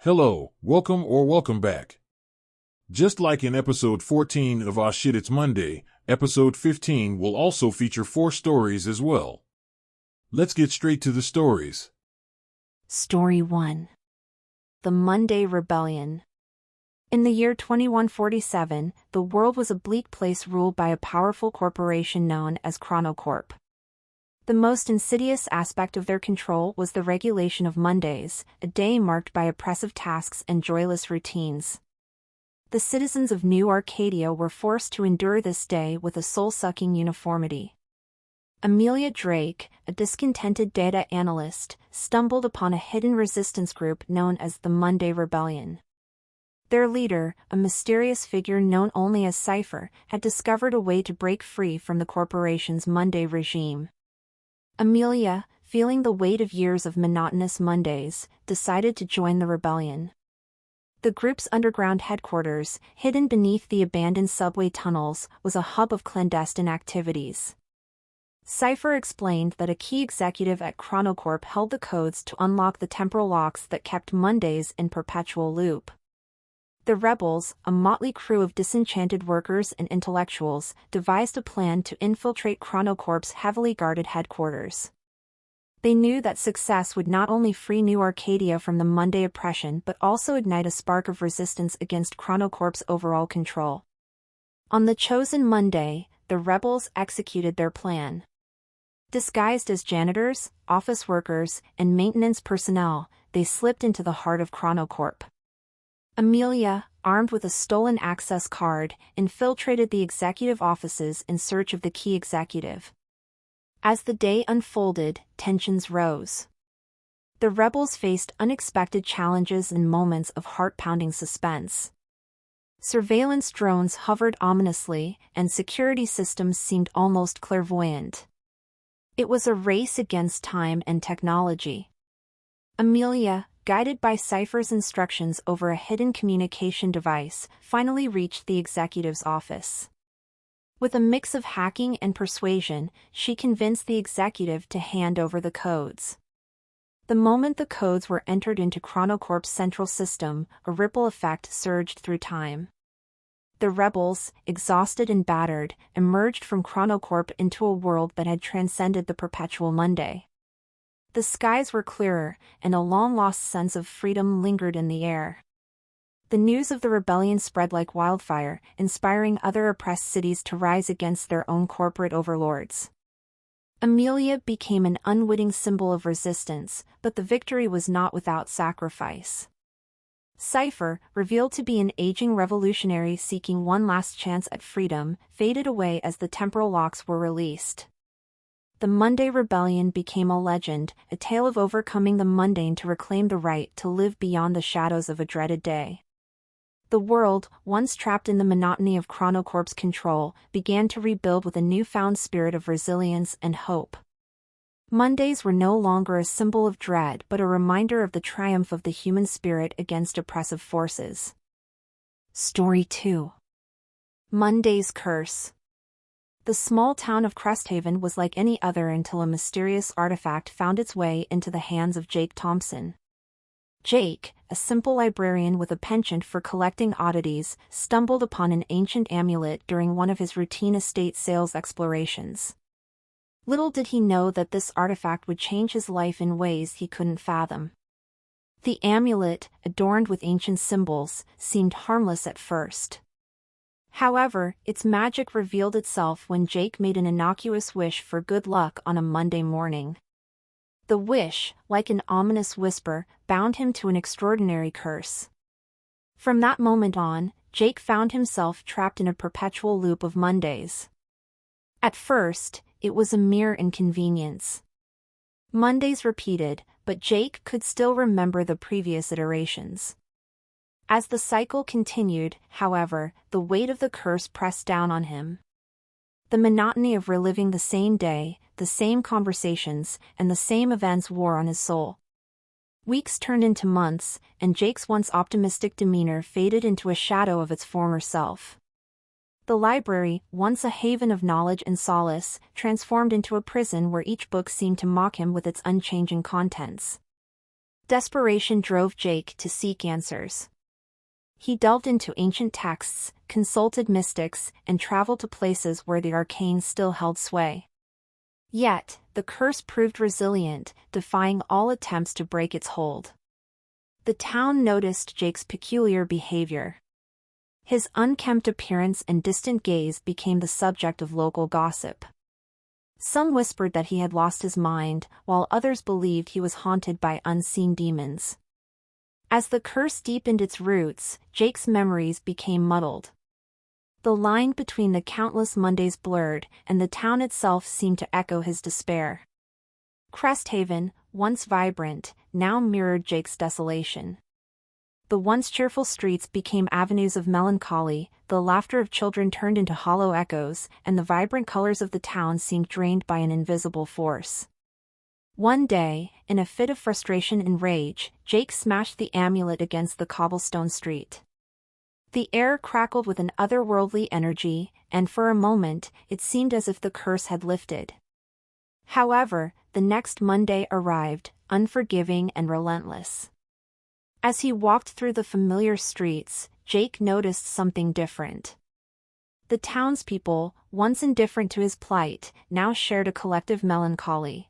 Hello, welcome back. Just like in episode 14 of Ah Shit It's Monday, episode 15 will also feature 4 stories as well. Let's get straight to the stories. Story 1. The Monday Rebellion. In the year 2147, the world was a bleak place ruled by a powerful corporation known as Chronocorp. The most insidious aspect of their control was the regulation of Mondays, a day marked by oppressive tasks and joyless routines. The citizens of New Arcadia were forced to endure this day with a soul-sucking uniformity. Amelia Drake, a discontented data analyst, stumbled upon a hidden resistance group known as the Monday Rebellion. Their leader, a mysterious figure known only as Cypher, had discovered a way to break free from the corporation's Monday regime. Amelia, feeling the weight of years of monotonous Mondays, decided to join the rebellion. The group's underground headquarters, hidden beneath the abandoned subway tunnels, was a hub of clandestine activities. Cypher explained that a key executive at Chronocorp held the codes to unlock the temporal locks that kept Mondays in perpetual loop. The rebels, a motley crew of disenchanted workers and intellectuals, devised a plan to infiltrate Chronocorp's heavily guarded headquarters. They knew that success would not only free New Arcadia from the Monday oppression but also ignite a spark of resistance against Chronocorp's overall control. On the chosen Monday, the rebels executed their plan. Disguised as janitors, office workers, and maintenance personnel, they slipped into the heart of Chronocorp. Amelia, armed with a stolen access card, infiltrated the executive offices in search of the key executive. As the day unfolded, tensions rose. The rebels faced unexpected challenges and moments of heart-pounding suspense. Surveillance drones hovered ominously, and security systems seemed almost clairvoyant. It was a race against time and technology. Amelia, guided by Cypher's instructions over a hidden communication device, finally reached the executive's office. With a mix of hacking and persuasion, she convinced the executive to hand over the codes. The moment the codes were entered into Chronocorp's central system, a ripple effect surged through time. The rebels, exhausted and battered, emerged from Chronocorp into a world that had transcended the perpetual Monday. The skies were clearer, and a long-lost sense of freedom lingered in the air. The news of the rebellion spread like wildfire, inspiring other oppressed cities to rise against their own corporate overlords. Amelia became an unwitting symbol of resistance, but the victory was not without sacrifice. Cypher, revealed to be an aging revolutionary seeking one last chance at freedom, faded away as the temporal locks were released. The Monday Rebellion became a legend, a tale of overcoming the mundane to reclaim the right to live beyond the shadows of a dreaded day. The world, once trapped in the monotony of Chronocorp's control, began to rebuild with a newfound spirit of resilience and hope. Mondays were no longer a symbol of dread but a reminder of the triumph of the human spirit against oppressive forces. Story 2. Monday's Curse. The small town of Cresthaven was like any other until a mysterious artifact found its way into the hands of Jake Thompson. Jake, a simple librarian with a penchant for collecting oddities, stumbled upon an ancient amulet during one of his routine estate sales explorations. Little did he know that this artifact would change his life in ways he couldn't fathom. The amulet, adorned with ancient symbols, seemed harmless at first. However, its magic revealed itself when Jake made an innocuous wish for good luck on a Monday morning. The wish, like an ominous whisper, bound him to an extraordinary curse. From that moment on, Jake found himself trapped in a perpetual loop of Mondays. At first, it was a mere inconvenience. Mondays repeated, but Jake could still remember the previous iterations. As the cycle continued, however, the weight of the curse pressed down on him. The monotony of reliving the same day, the same conversations, and the same events wore on his soul. Weeks turned into months, and Jake's once optimistic demeanor faded into a shadow of its former self. The library, once a haven of knowledge and solace, transformed into a prison where each book seemed to mock him with its unchanging contents. Desperation drove Jake to seek answers. He delved into ancient texts, consulted mystics, and traveled to places where the arcane still held sway. Yet, the curse proved resilient, defying all attempts to break its hold. The town noticed Jake's peculiar behavior. His unkempt appearance and distant gaze became the subject of local gossip. Some whispered that he had lost his mind, while others believed he was haunted by unseen demons. As the curse deepened its roots, Jake's memories became muddled. The line between the countless Mondays blurred, and the town itself seemed to echo his despair. Cresthaven, once vibrant, now mirrored Jake's desolation. The once cheerful streets became avenues of melancholy, the laughter of children turned into hollow echoes, and the vibrant colors of the town seemed drained by an invisible force. One day, in a fit of frustration and rage, Jake smashed the amulet against the cobblestone street. The air crackled with an otherworldly energy, and for a moment, it seemed as if the curse had lifted. However, the next Monday arrived, unforgiving and relentless. As he walked through the familiar streets, Jake noticed something different. The townspeople, once indifferent to his plight, now shared a collective melancholy.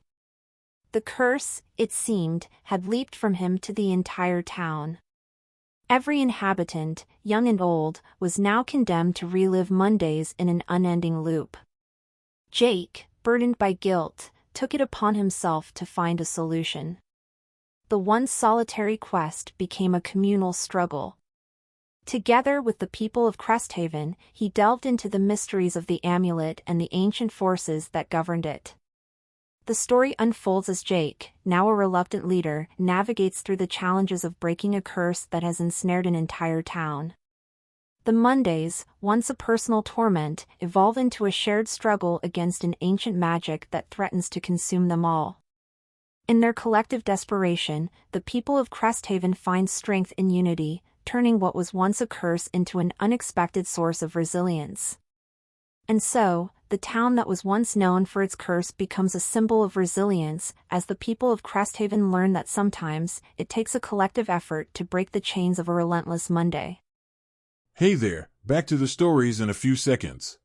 The curse, it seemed, had leaped from him to the entire town. Every inhabitant, young and old, was now condemned to relive Mondays in an unending loop. Jake, burdened by guilt, took it upon himself to find a solution. The once solitary quest became a communal struggle. Together with the people of Cresthaven, he delved into the mysteries of the amulet and the ancient forces that governed it. The story unfolds as Jake, now a reluctant leader, navigates through the challenges of breaking a curse that has ensnared an entire town. The Mondays, once a personal torment, evolve into a shared struggle against an ancient magic that threatens to consume them all. In their collective desperation, the people of Cresthaven find strength in unity, turning what was once a curse into an unexpected source of resilience. And so, the town that was once known for its curse becomes a symbol of resilience, as the people of Cresthaven learn that sometimes, it takes a collective effort to break the chains of a relentless Monday. Hey there, back to the stories in a few seconds.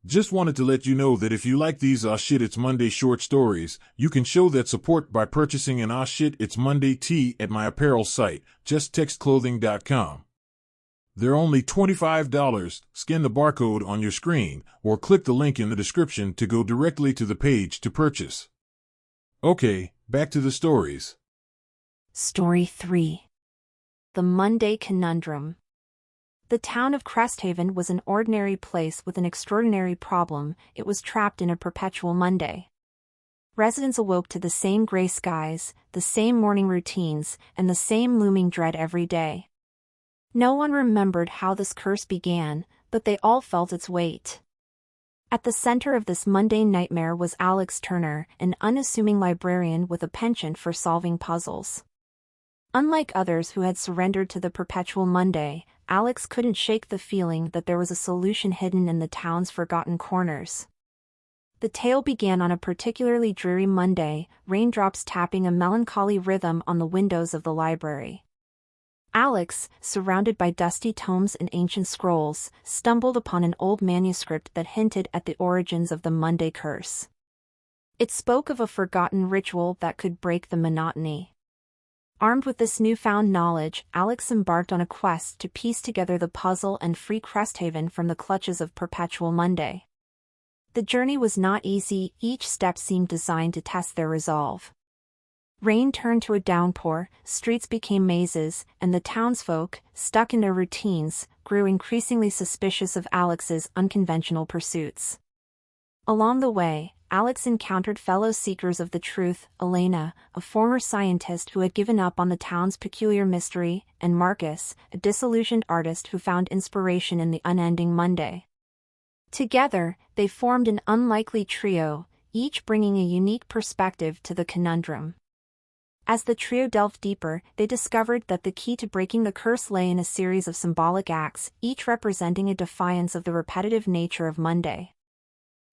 Just wanted to let you know that if you like these Shit It's Monday short stories, you can show that support by purchasing an Shit It's Monday tee at my apparel site, justtextclothing.com. They're only $25, scan the barcode on your screen, or click the link in the description to go directly to the page to purchase. Okay, back to the stories. Story 3. The Monday Conundrum. The town of Cresthaven was an ordinary place with an extraordinary problem. It was trapped in a perpetual Monday. Residents awoke to the same gray skies, the same morning routines, and the same looming dread every day. No one remembered how this curse began, but they all felt its weight. At the center of this mundane nightmare was Alex Turner, an unassuming librarian with a penchant for solving puzzles. Unlike others who had surrendered to the perpetual Monday, Alex couldn't shake the feeling that there was a solution hidden in the town's forgotten corners. The tale began on a particularly dreary Monday, raindrops tapping a melancholy rhythm on the windows of the library. Alex, surrounded by dusty tomes and ancient scrolls, stumbled upon an old manuscript that hinted at the origins of the Monday curse. It spoke of a forgotten ritual that could break the monotony. Armed with this newfound knowledge, Alex embarked on a quest to piece together the puzzle and free Cresthaven from the clutches of perpetual Monday. The journey was not easy, each step seemed designed to test their resolve. Rain turned to a downpour, streets became mazes, and the townsfolk, stuck in their routines, grew increasingly suspicious of Alex's unconventional pursuits. Along the way, Alex encountered fellow seekers of the truth, Elena, a former scientist who had given up on the town's peculiar mystery, and Marcus, a disillusioned artist who found inspiration in the unending Monday. Together, they formed an unlikely trio, each bringing a unique perspective to the conundrum. As the trio delved deeper, they discovered that the key to breaking the curse lay in a series of symbolic acts, each representing a defiance of the repetitive nature of Monday.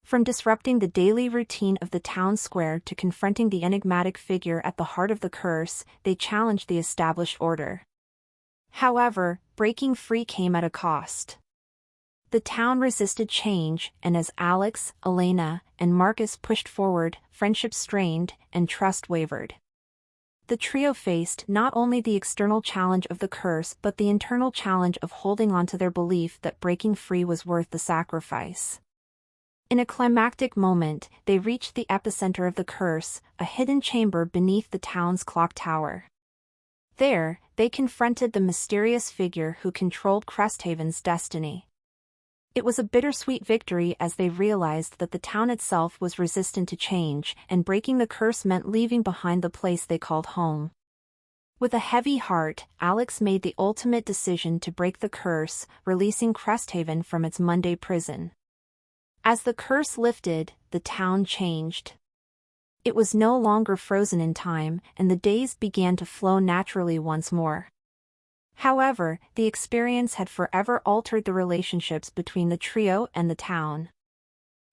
From disrupting the daily routine of the town square to confronting the enigmatic figure at the heart of the curse, they challenged the established order. However, breaking free came at a cost. The town resisted change, and as Alex, Elena, and Marcus pushed forward, friendship strained, and trust wavered. The trio faced not only the external challenge of the curse but the internal challenge of holding on to their belief that breaking free was worth the sacrifice. In a climactic moment, they reached the epicenter of the curse, a hidden chamber beneath the town's clock tower. There, they confronted the mysterious figure who controlled Cresthaven's destiny. It was a bittersweet victory as they realized that the town itself was resistant to change, and breaking the curse meant leaving behind the place they called home. With a heavy heart, Alex made the ultimate decision to break the curse, releasing Cresthaven from its Monday prison. As the curse lifted, the town changed. It was no longer frozen in time, and the days began to flow naturally once more. However, the experience had forever altered the relationships between the trio and the town.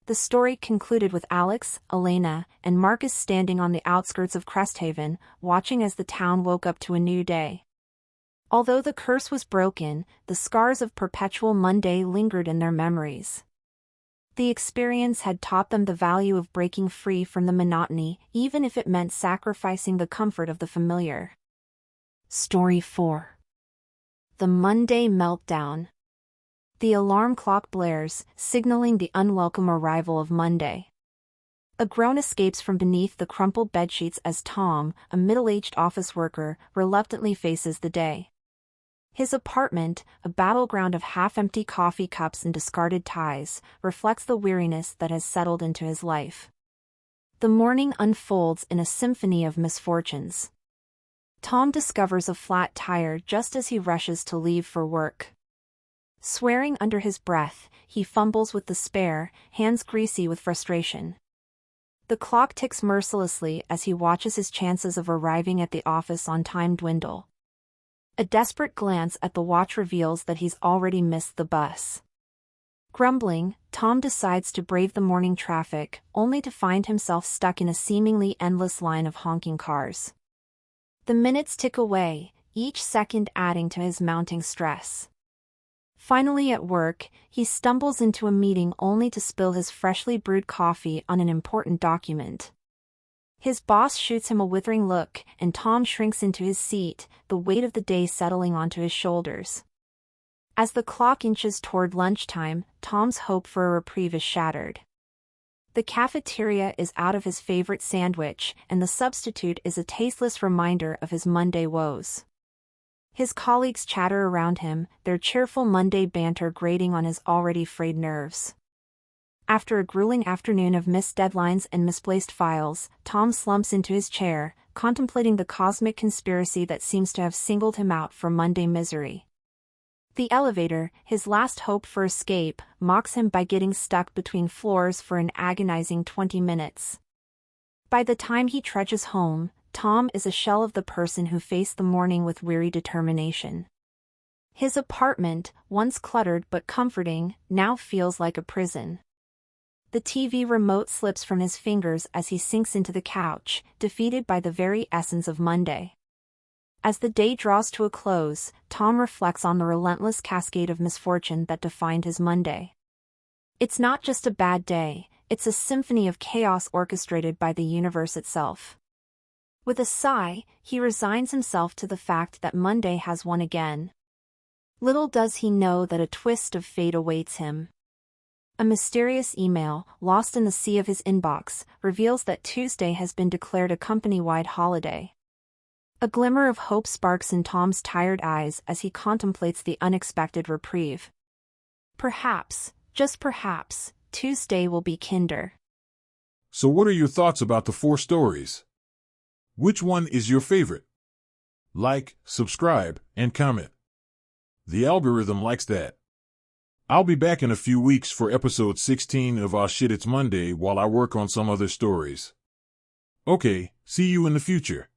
The story concluded with Alex, Elena, and Marcus standing on the outskirts of Cresthaven, watching as the town woke up to a new day. Although the curse was broken, the scars of perpetual Monday lingered in their memories. The experience had taught them the value of breaking free from the monotony, even if it meant sacrificing the comfort of the familiar. Story 4. The Monday Meltdown. The alarm clock blares, signaling the unwelcome arrival of Monday. A groan escapes from beneath the crumpled bedsheets as Tom, a middle-aged office worker, reluctantly faces the day. His apartment, a battleground of half-empty coffee cups and discarded ties, reflects the weariness that has settled into his life. The morning unfolds in a symphony of misfortunes. Tom discovers a flat tire just as he rushes to leave for work. Swearing under his breath, he fumbles with the spare, hands greasy with frustration. The clock ticks mercilessly as he watches his chances of arriving at the office on time dwindle. A desperate glance at the watch reveals that he's already missed the bus. Grumbling, Tom decides to brave the morning traffic, only to find himself stuck in a seemingly endless line of honking cars. The minutes tick away, each second adding to his mounting stress. Finally at work, he stumbles into a meeting only to spill his freshly brewed coffee on an important document. His boss shoots him a withering look, and Tom shrinks into his seat, the weight of the day settling onto his shoulders. As the clock inches toward lunchtime, Tom's hope for a reprieve is shattered. The cafeteria is out of his favorite sandwich, and the substitute is a tasteless reminder of his Monday woes. His colleagues chatter around him, their cheerful Monday banter grating on his already frayed nerves. After a grueling afternoon of missed deadlines and misplaced files, Tom slumps into his chair, contemplating the cosmic conspiracy that seems to have singled him out for Monday misery. The elevator, his last hope for escape, mocks him by getting stuck between floors for an agonizing 20 minutes. By the time he trudges home, Tom is a shell of the person who faced the morning with weary determination. His apartment, once cluttered but comforting, now feels like a prison. The TV remote slips from his fingers as he sinks into the couch, defeated by the very essence of Monday. As the day draws to a close, Tom reflects on the relentless cascade of misfortune that defined his Monday. It's not just a bad day, it's a symphony of chaos orchestrated by the universe itself. With a sigh, he resigns himself to the fact that Monday has won again. Little does he know that a twist of fate awaits him. A mysterious email, lost in the sea of his inbox, reveals that Tuesday has been declared a company-wide holiday. A glimmer of hope sparks in Tom's tired eyes as he contemplates the unexpected reprieve. Perhaps, just perhaps, Tuesday will be kinder. So what are your thoughts about the 4 stories? Which one is your favorite? Like, subscribe, and comment. The algorithm likes that. I'll be back in a few weeks for episode 16 of Aw Shit It's Monday while I work on some other stories. Okay, see you in the future.